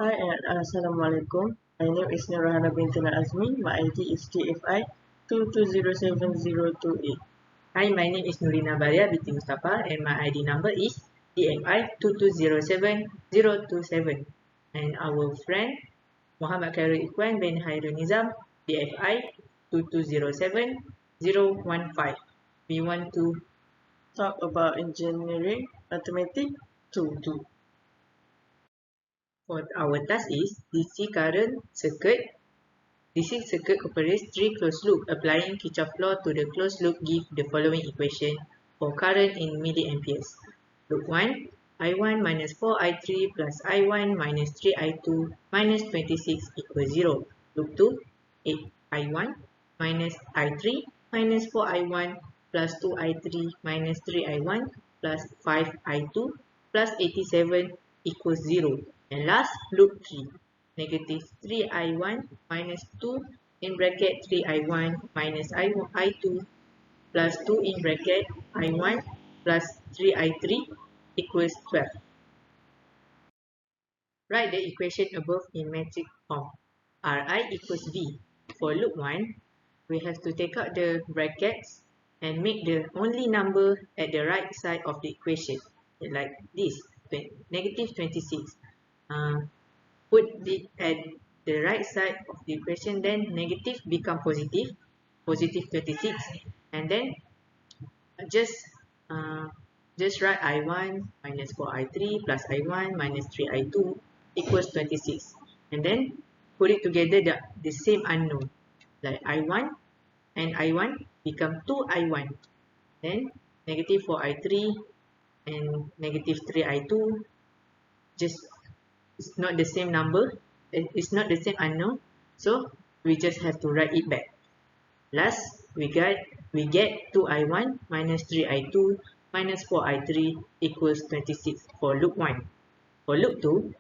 Hi and Assalamualaikum. My name is Nurhana Bintina Azmi. My ID is TFI 2207028. Hi, my name is Nurina Baria binti Mustafa and my ID number is DFI 2207027. And our friend Muhammad Khairul Ikhwan bin Hairul Nizam DFI 2207015. We want to Talk about engineering mathematics 2. for our task is DC current circuit. DC circuit operates three closed loop. Applying Kirchhoff law to the closed loop give the following equation for current in milliamperes. Loop 1, I1 minus 4I3 plus I1 minus 3I2 minus 26 equals 0. Loop 2, 8I1 minus I3 minus 4I1 plus 2I3 minus 3I1 plus 5I2 plus 87 equals 0. And last, loop 3, negative 3I1 minus 2 in bracket 3I1 minus I2 plus 2 in bracket I1 plus 3I3 equals 12. Write the equation above in metric form. Ri equals V. For loop 1, we have to take out the brackets and make the only number at the right side of the equation. Like this, negative 26. Put it at the right side of the equation, then negative become positive, positive 26. And then just uh, just write I1 minus 4I3 plus I1 minus 3I2 equals 26. And then put it together the same unknown. Like I1 and I1 become 2I1. Then negative 4I3 and negative 3I2 just it's not the same number. It's not the same unknown. So we just have to write it back. Last, we get 2I1 minus 3I2 minus 4I3 equals 26 for loop 1. For loop 2,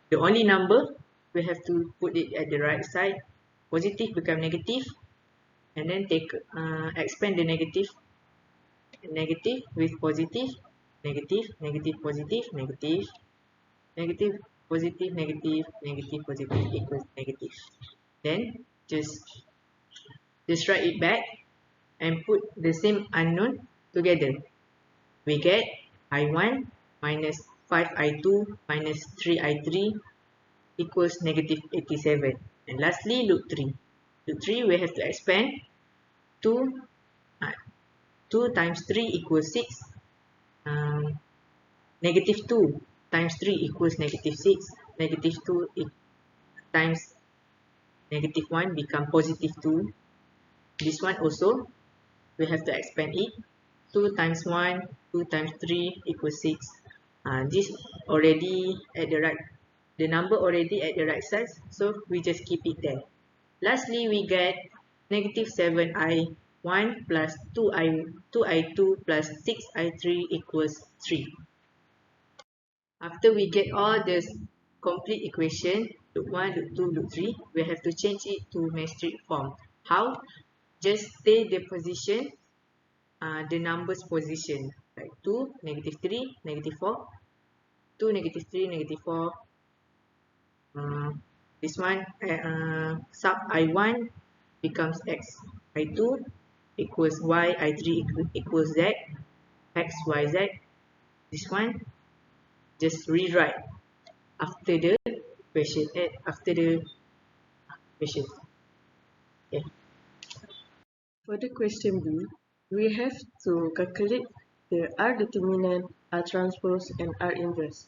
the only number, we have to put it at the right side. Positive become negative, and then expand the negative with positive, negative, negative, positive, negative, negative, positive, negative, negative, positive equals negative. Then just write it back and put the same unknown together. We get I1 minus 5I2 minus 3I3 equals negative 87. And lastly, loop 3. Loop 3, we have to expand 2 times 3 equals 6. Negative 2 times 3 equals negative 6. Negative 2 times negative 1 become positive 2. This one also, we have to expand it. 2 times 1, 2 times 3 equals 6. This already at the right, the number already at the right side, so we just keep it there. Lastly, we get negative 7I1 plus 2I2 plus 6I3 equals 3. After we get all the complete equation, loop 1, loop 2, loop 3, we have to change it to metric form. How? Just stay the position, the numbers position, like 2, negative 3, negative 4, 2, negative 3, negative 4. This one, sub I1 becomes X I2 equals Y I3 equals Z, X, Y, Z. This one, just rewrite after the equation, after the equation. Okay. For the question B, we have to calculate the R determinant, R transpose, and R inverse.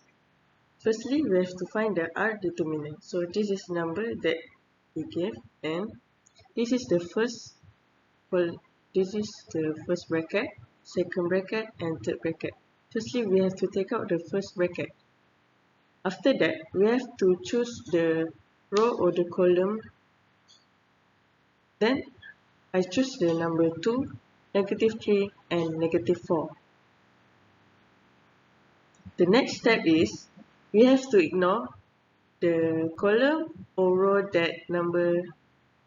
Firstly, we have to find the R determinant. So this is number that we gave, and this is the first bracket, second bracket, and third bracket. Firstly, we have to take out the first bracket. After that, we have to choose the row or the column. Then I choose the number 2, negative 3, and negative 4. The next step is we have to ignore the column or row that number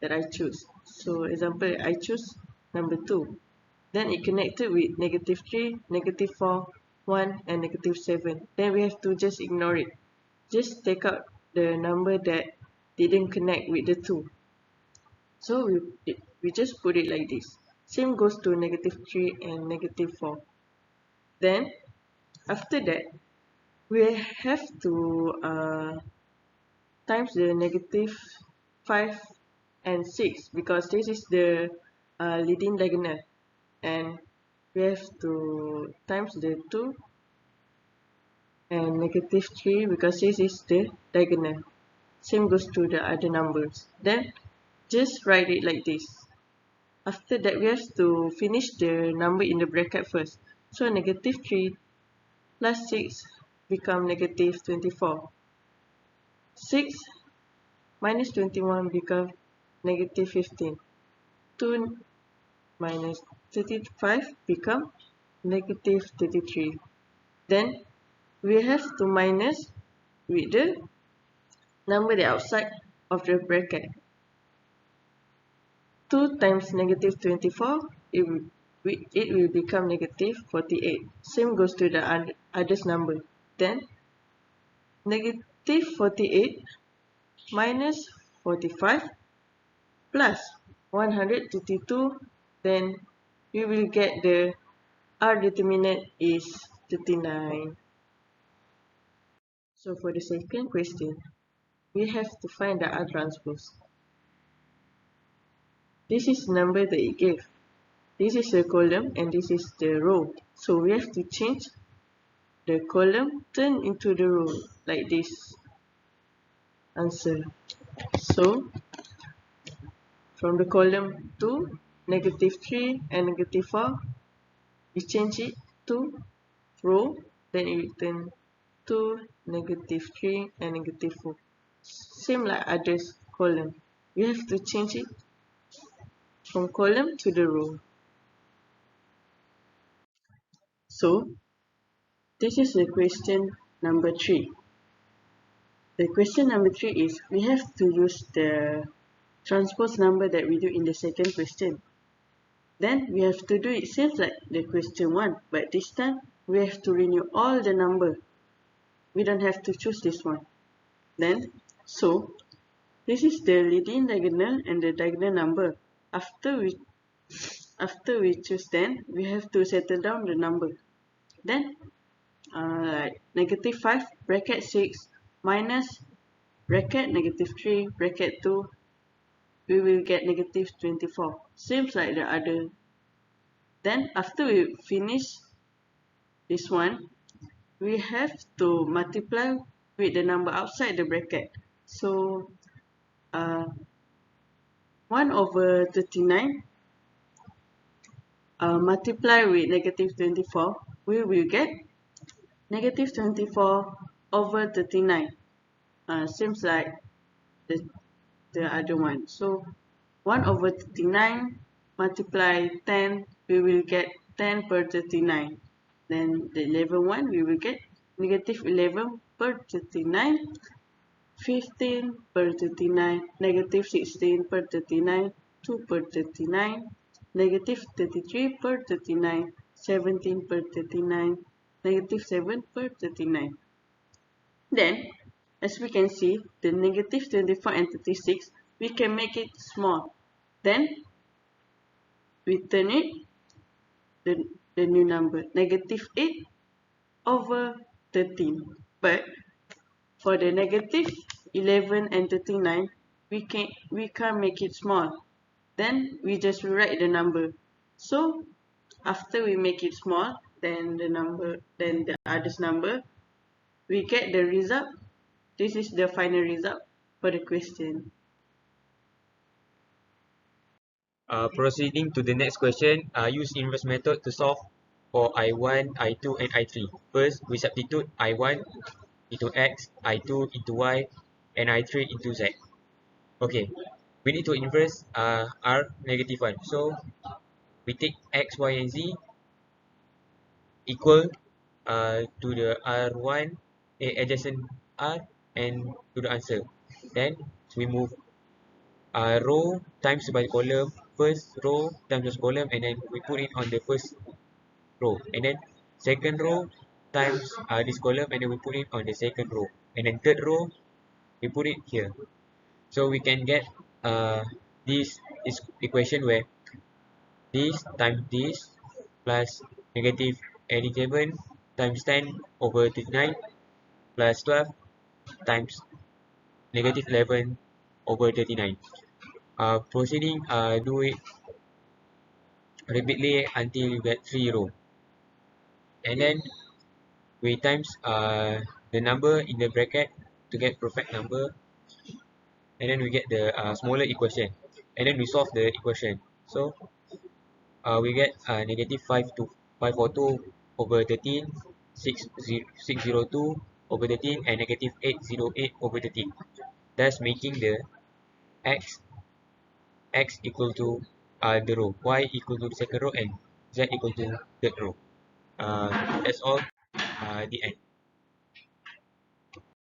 that I choose. So example, I choose number 2. Then it connected with negative 3, negative 4, 1, and negative 7. Then we have to just ignore it. just take out the number that didn't connect with the 2. So we just put it like this. Same goes to -3 and -4. Then after that, we have to times the -5 and 6 because this is the leading diagonal, and we have to times the 2 and -3 because this is the diagonal. Same goes to the other numbers. Then just write it like this. After that, we have to finish the number in the bracket first. So -3 plus 6 become -24. 6 minus 21 become -15. 2 minus 35 become -33. Then we have to minus with the number the outside of the bracket. 2 times -24, it will become -48. Same goes to the others number. Then -48 minus 45 plus 132, then we will get the R determinant is 39. So for the second question, we have to find the R transpose. This is the number that it gave. This is the column and this is the row. So we have to change the column, turn into the row like this. Answer. So from the column 2, -3 and -4, we change it to row, then it will turn 2, -3 and -4. Same like others column. We have to change it from column to the row. So this is the question number 3. The question number 3 is we have to use the transpose number that we do in the second question. Then we have to do it same like the question 1, but this time we have to renew all the number. We don't have to choose this one. Then, so this is the leading diagonal and the diagonal number. After we choose, then we have to settle down the number. Then like -5 bracket 6 minus bracket -3 bracket 2, we will get -24. Seems like the other. Then after we finish this one, we have to multiply with the number outside the bracket. So 1/39 multiply with -24, we will get -24/39. Seems like the other one. So 1/39 multiply 10, we will get 10/39. Then the 11 one, we will get -11/39, 15/39, -16/39, 2/39, -33/39, 17/39, -7/39. Then, as we can see, the -24 and 36, we can make it small. Then, we turn it, the new number, -8/13. But, for the -11 and 39, we can't make it small. Then, we just rewrite the number. So, after we make it small, then the others number, we get the result. This is the final result for the question. Proceeding to the next question, use inverse method to solve for I1, I2 and I3. First, we substitute I1 into X, I2 into Y, and I3 into Z. Okay, we need to inverse R -1. So, we take X, Y, and Z equal to the R1 adjacent R and to the answer. Then, we move row times by column, first row times column, and then we put it on the first row, and then second row times this column, and then we put it on the second row, and then third row we put it here. So we can get this is equation where this times this plus negative 87 times 10 over 39 plus 12 times negative 11 over 39. Proceeding do it repeatedly until you get 3 row, and then we times the number in the bracket to get perfect number, and then we get the smaller equation, and then we solve the equation. So we get negative 542 over 13, 602 over 13, and negative 808 over 13, thus making the x equal to the row, y equal to the second row, and z equal to third row. That's all, the end.